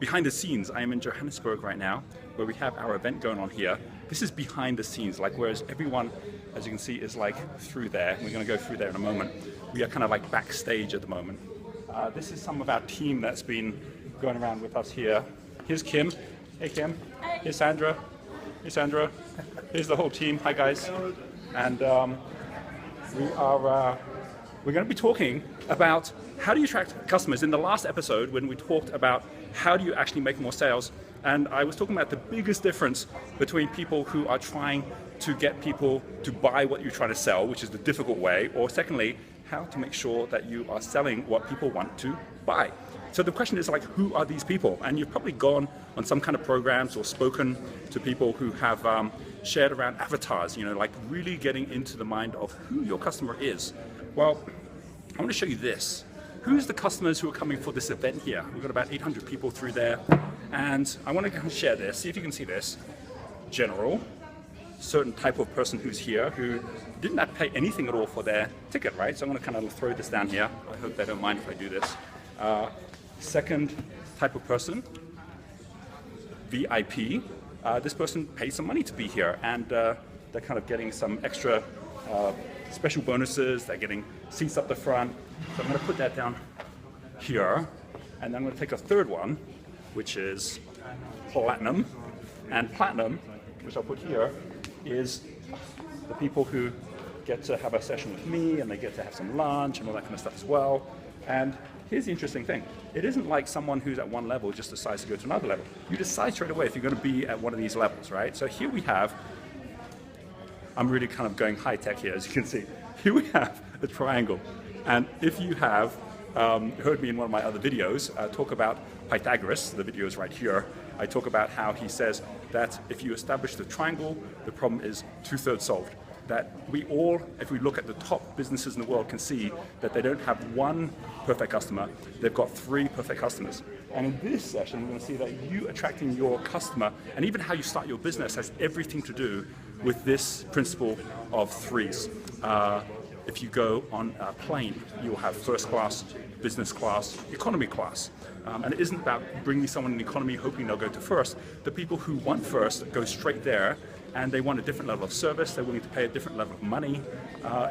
Behind the scenes, I am in Johannesburg right now, where we have our event going on here. This is behind the scenes, like whereas everyone, as you can see, is like through there. We're going to go through there in a moment. We are kind of like backstage at the moment. This is some of our team that's been going around with us here. Here's Kim. Hey Kim. Here's Sandra. Hey Sandra. Here's the whole team. Hi guys. And we're going to be talking about how do you attract customers. In the last episode, when we talked about how do you actually make more sales, and I was talking about the biggest difference between people who are trying to get people to buy what you're trying to sell, which is the difficult way, or secondly, how to make sure that you are selling what people want to buy. So the question is like, who are these people? And you've probably gone on some kind of programs or spoken to people who have shared around avatars, you know, like really getting into the mind of who your customer is. Well, I want to show you this. Who's the customers who are coming for this event here? We've got about 800 people through there. And I want to kind of share this, see if you can see this. General, certain type of person who's here who did not pay anything at all for their ticket, right? So I'm going to kind of throw this down here. I hope they don't mind if I do this. Second type of person, VIP. This person paid some money to be here, and they're kind of getting some extra special bonuses. They're getting seats up the front. So I'm going to put that down here, and then I'm going to take a third one, which is Platinum. And Platinum, which I'll put here, is the people who get to have a session with me, and they get to have some lunch and all that kind of stuff as well. And here's the interesting thing. It isn't like someone who's at one level just decides to go to another level. You decide straight away if you're going to be at one of these levels, right? So here we have, I'm really kind of going high tech here, as you can see. Here we have a triangle. And if you have heard me in one of my other videos talk about Pythagoras, the video is right here, I talk about how he says that if you establish the triangle, the problem is 2/3 solved. That we all, if we look at the top businesses in the world, can see that they don't have one perfect customer, they've got 3 perfect customers. And in this session, we're going to see that you attracting your customer, and even how you start your business, has everything to do with this principle of 3s. If you go on a plane, you'll have first class, business class, economy class. And it isn't about bringing someone in economy hoping they'll go to first. The people who want first go straight there, and they want a different level of service. They're willing to pay a different level of money.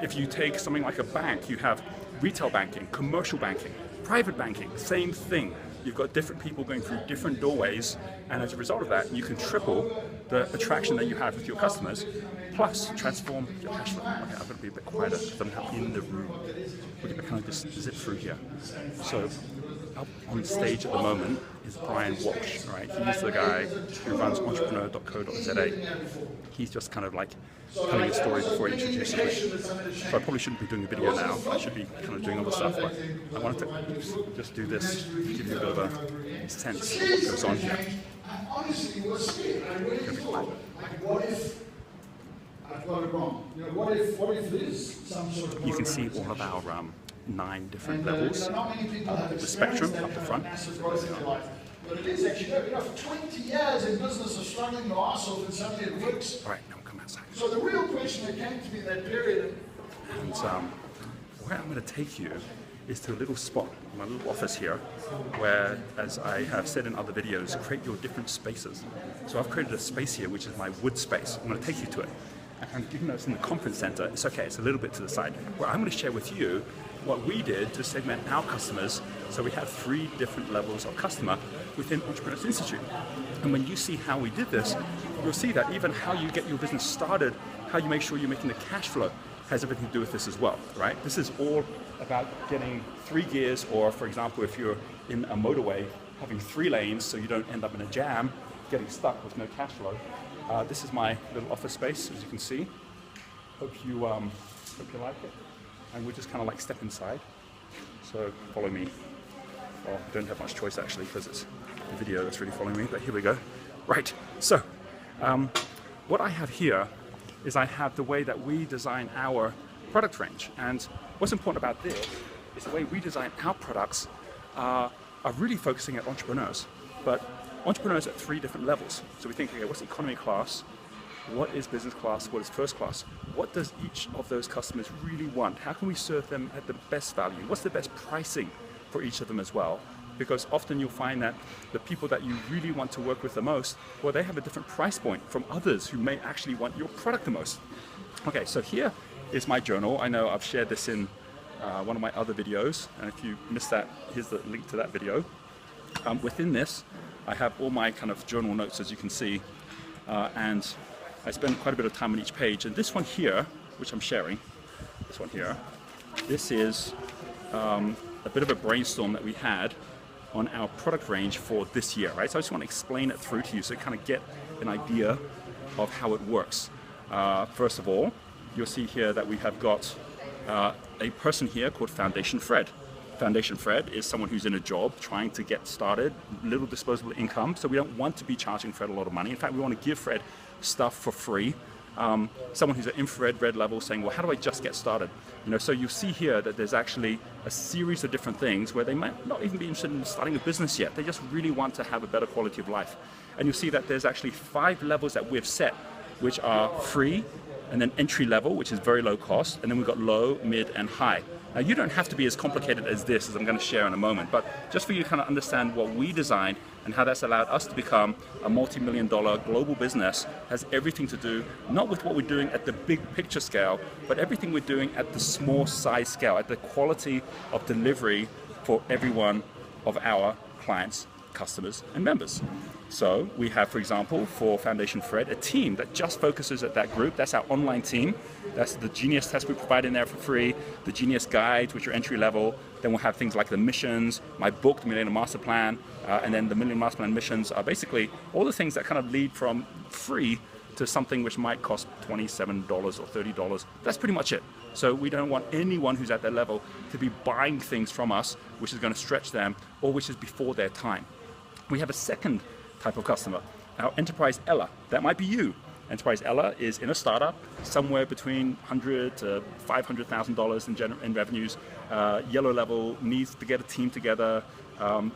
If you take something like a bank, you have retail banking, commercial banking, private banking, same thing. You've got different people going through different doorways, and as a result of that, you can triple the attraction that you have with your customers, plus transform your cash flow. Okay, I've got to be a bit quieter because I'm not in the room. We're going to kind of just zip through here. So up on stage at the moment is Brian Walsh, right? He's the guy who runs entrepreneur.co.za. He's just kind of like telling a story before he introduces me. So I probably shouldn't be doing a video now. I should be kind of doing other stuff, but I wanted to just do this to give you a bit of a sense of what goes on here. Honestly, it was scared. I really thought, like, what if I've got it wrong? You know, what if there's some sort of... You can see all of our 9 different levels, the spectrum up the front. But it is actually, you know, for 20 years in business of struggling the arse off and suddenly it works. All right, now come outside. So the real question that came to me that period... And where I'm going to take you is to a little spot, my little office here, where, as I have said in other videos, create your different spaces. So I've created a space here, which is my wood space. I'm going to take you to it. And even though it's in the conference center, it's okay, it's a little bit to the side, where I'm going to share with you what we did to segment our customers. So we have 3 different levels of customer within Entrepreneurs Institute. And when you see how we did this, you'll see that even how you get your business started, how you make sure you're making the cash flow, has everything to do with this as well, right? This is all about getting 3 gears, or for example, if you're in a motorway, having 3 lanes so you don't end up in a jam, getting stuck with no cash flow. This is my little office space, as you can see. Hope you like it. And we'll just kind of like step inside. So follow me. Well, I don't have much choice actually, because it's the video that's really following me, but here we go. Right, so what I have here is I have the way that we design our product range. And what's important about this is the way we design our products are really focusing at entrepreneurs, but entrepreneurs at 3 different levels. So we think, okay, what's economy class? What is business class? What is first class? What does each of those customers really want? How can we serve them at the best value? What's the best pricing for each of them as well? because often you'll find that the people that you really want to work with the most, well, they have a different price point from others who may actually want your product the most. Okay, so here is my journal. I know I've shared this in one of my other videos, and if you missed that, here's the link to that video. Within this, I have all my kind of journal notes, as you can see, and I spend quite a bit of time on each page. And this one here, which I'm sharing, this one here, this is a bit of a brainstorm that we had on our product range for this year, right? So I just want to explain it through to you so you kind of get an idea of how it works. First of all, you'll see here that we have got a person here called Foundation Fred. Foundation Fred is someone who's in a job trying to get started, little disposable income, so we don't want to be charging Fred a lot of money. In fact, we want to give Fred stuff for free. Someone who's at infrared red level saying, well, how do I just get started? You know, so you see here that there's actually a series of different things where they might not even be interested in starting a business yet. They just really want to have a better quality of life. And you'll see that there's actually 5 levels that we've set, which are free, and then entry level, which is very low cost, and then we've got low, mid, and high. Now, you don't have to be as complicated as this, as I'm going to share in a moment, but just for you to kind of understand what we designed and how that's allowed us to become a multi-million-dollar global business, has everything to do not with what we're doing at the big picture scale, but everything we're doing at the small size scale, at the quality of delivery for every one of our clients, customers, and members. So we have, for example, for Foundation Fred, a team that just focuses at that group. That's our online team. That's the Genius test we provide in there for free, the Genius guides, which are entry level. Then we'll have things like the missions, my book, the Millionaire Master Plan, and then the Millionaire Master Plan missions are basically all the things that kind of lead from free to something which might cost $27 or $30. That's pretty much it. So we don't want anyone who's at that level to be buying things from us, which is going to stretch them or which is before their time. We have a second type of customer, our Enterprise Ella. That might be you. Enterprise Ella is in a startup, somewhere between $100,000 to $500,000 in revenues, yellow level, needs to get a team together,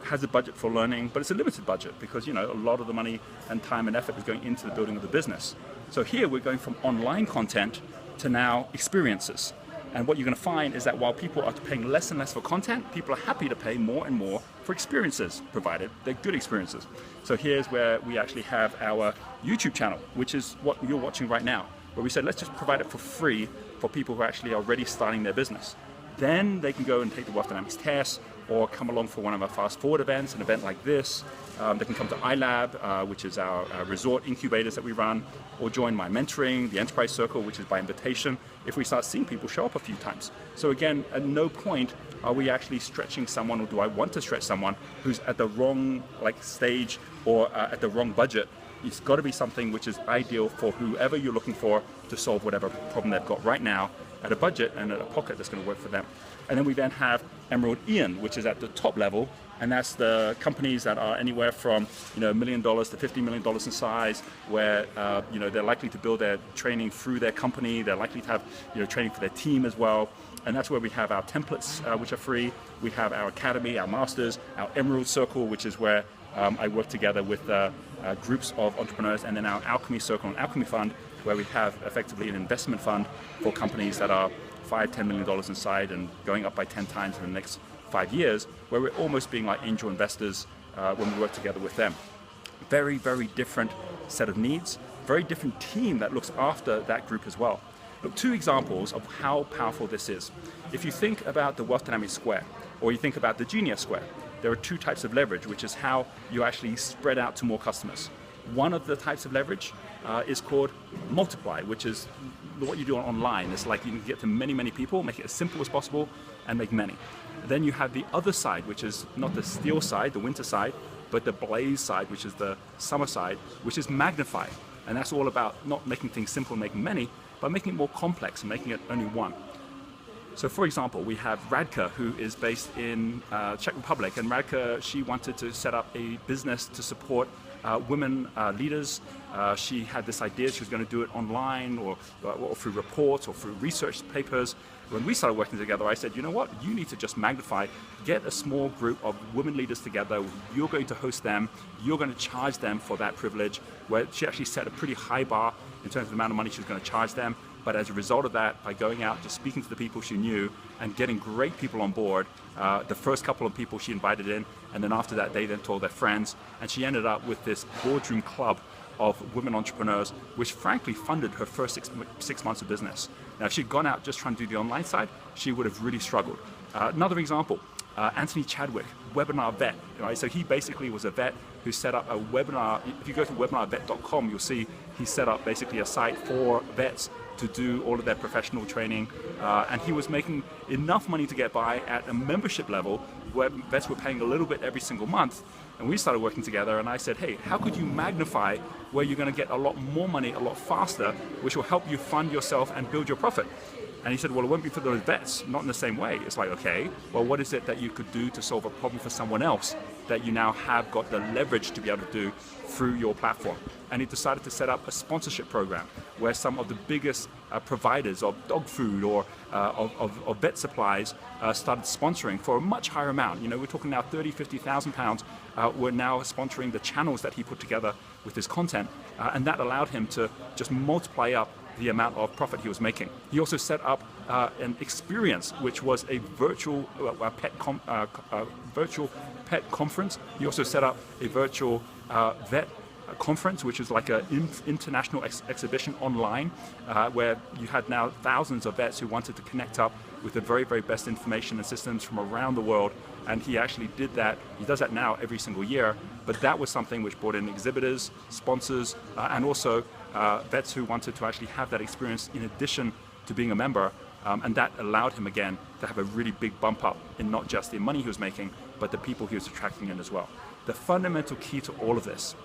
has a budget for learning, but it's a limited budget because, you know, a lot of the money and time and effort is going into the building of the business. So here we're going from online content to now experiences. And what you're going to find is that while people are paying less and less for content, people are happy to pay more and more for experiences, provided they're good experiences. So here's where we actually have our YouTube channel, which is what you're watching right now, where we said, let's just provide it for free for people who actually are already starting their business. Then they can go and take the Wealth Dynamics test or come along for one of our Fast Forward events, an event like this. They can come to iLab, which is our resort incubators that we run, or join my mentoring, the Enterprise Circle, which is by invitation, if we start seeing people show up a few times. So again, at no point are we actually stretching someone, or do I want to stretch someone who's at the wrong stage or at the wrong budget. It's got to be something which is ideal for whoever you're looking for to solve whatever problem they've got right now at a budget and at a pocket that's going to work for them. And then we then have Emerald Ian, which is at the top level, and that's the companies that are anywhere from $1 million to $50 million in size, where they're likely to build their training through their company. They're likely to have training for their team as well. And that's where we have our templates, which are free. We have our academy, our masters, our Emerald Circle, which is where I work together with groups of entrepreneurs, and then our Alchemy Circle and Alchemy Fund, where we have effectively an investment fund for companies that are $5-10 million inside and going up by 10 times in the next 5 years, where we're almost being like angel investors when we work together with them. Very, very different set of needs, very different team that looks after that group as well. Look, 2 examples of how powerful this is. If you think about the Wealth Dynamics Square, or you think about the Genius Square, there are 2 types of leverage, which is how you actually spread out to more customers. One of the types of leverage is called multiply, which is what you do online. It's like you can get to many, many people, make it as simple as possible, and make many. Then you have the other side, which is not the steel side, the winter side, but the blaze side, which is the summer side, which is magnify. And that's all about not making things simple and making many, but making it more complex and making it only one. So for example, we have Radka, who is based in Czech Republic, and Radka, she wanted to set up a business to support women leaders. She had this idea she was going to do it online or through reports or through research papers. When we started working together, I said, you know what, you need to just magnify, get a small group of women leaders together, you're going to host them, you're going to charge them for that privilege, where she actually set a pretty high bar in terms of the amount of money she was going to charge them. But as a result of that, by going out, just speaking to the people she knew and getting great people on board, the first couple of people she invited in, and then after that, they then told their friends, and she ended up with this boardroom club of women entrepreneurs, which frankly funded her first six months of business. Now, if she'd gone out just trying to do the online side, she would have really struggled. Another example, Anthony Chadwick, webinar vet, right? So he basically was a vet who set up a webinar. If you go to webinarvet.com, you'll see he set up basically a site for vets to do all of their professional training, and he was making enough money to get by at a membership level where vets were paying a little bit every single month. And we started working together, and I said, hey, how could you magnify where you're going to get a lot more money a lot faster, which will help you fund yourself and build your profit? And he said, well, it won't be for those vets, not in the same way. It's like, okay, well, what is it that you could do to solve a problem for someone else that you now have got the leverage to be able to do through your platform? And he decided to set up a sponsorship program where some of the biggest providers of dog food or of vet supplies started sponsoring for a much higher amount. You know, we're talking now 30, 50,000 pounds. We're now sponsoring the channels that he put together with his content, and that allowed him to just multiply up the amount of profit he was making. He also set up an experience, which was a virtual pet conference. He also set up a virtual vet conference, which is like an international exhibition online, where you had now thousands of vets who wanted to connect up with the very, very best information and systems from around the world. And he actually did that. He does that now every single year. But that was something which brought in exhibitors, sponsors, and also vets who wanted to actually have that experience in addition to being a member. And that allowed him again to have a really big bump up in not just the money he was making, but the people he was attracting in as well. The fundamental key to all of this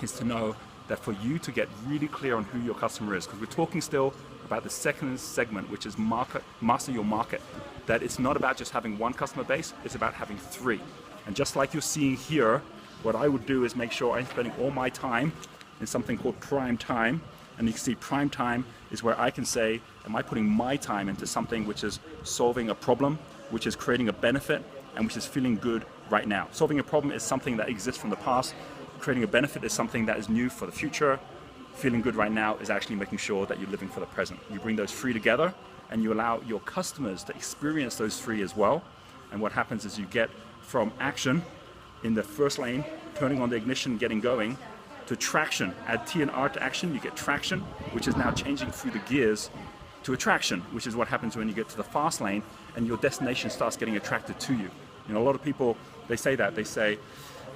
is to know that for you to get really clear on who your customer is, because we're talking still about the second segment, which is master your market, that it's not about just having one customer base, it's about having three. And just like you're seeing here, what I would do is make sure I'm spending all my time in something called prime time. And you can see prime time is where I can say, am I putting my time into something which is solving a problem, which is creating a benefit, and which is feeling good right now. Solving a problem is something that exists from the past. Creating a benefit is something that is new for the future. Feeling good right now is actually making sure that you're living for the present. You bring those three together and you allow your customers to experience those three as well. And what happens is you get from action in the first lane, turning on the ignition, getting going, to traction. Add T and R to action, you get traction, which is now changing through the gears to attraction, which is what happens when you get to the fast lane and your destination starts getting attracted to you. You know, a lot of people, they say,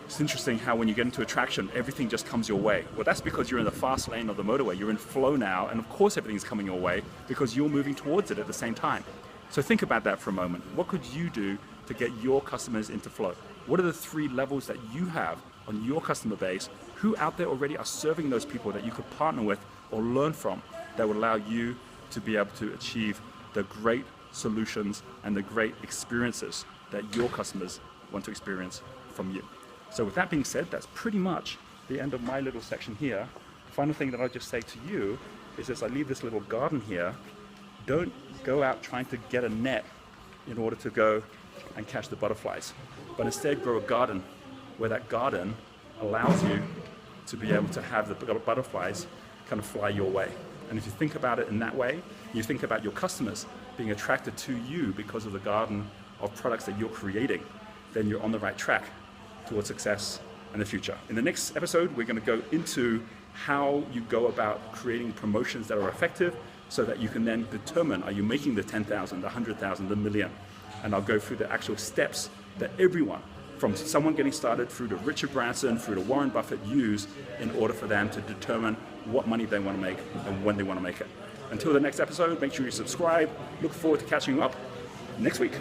it's interesting how when you get into attraction, everything just comes your way. Well, that's because you're in the fast lane of the motorway. You're in flow now, and of course everything's coming your way because you're moving towards it at the same time. So think about that for a moment. What could you do to get your customers into flow? What are the three levels that you have on your customer base? Who out there already are serving those people that you could partner with or learn from that would allow you to be able to achieve the great solutions and the great experiences that your customers want to experience from you? So with that being said, that's pretty much the end of my little section here. The final thing that I'll just say to you is, as I leave this little garden here, don't go out trying to get a net in order to go and catch the butterflies, but instead grow a garden where that garden allows you to be able to have the butterflies kind of fly your way. And if you think about it in that way, you think about your customers being attracted to you because of the garden of products that you're creating, then you're on the right track towards success in the future. In the next episode, we're going to go into how you go about creating promotions that are effective so that you can then determine, are you making the 10,000, the 100,000, the million? And I'll go through the actual steps that everyone, from someone getting started through to Richard Branson, through to Warren Buffett, use in order for them to determine what money they want to make and when they want to make it. Until the next episode, make sure you subscribe. Look forward to catching you up next week.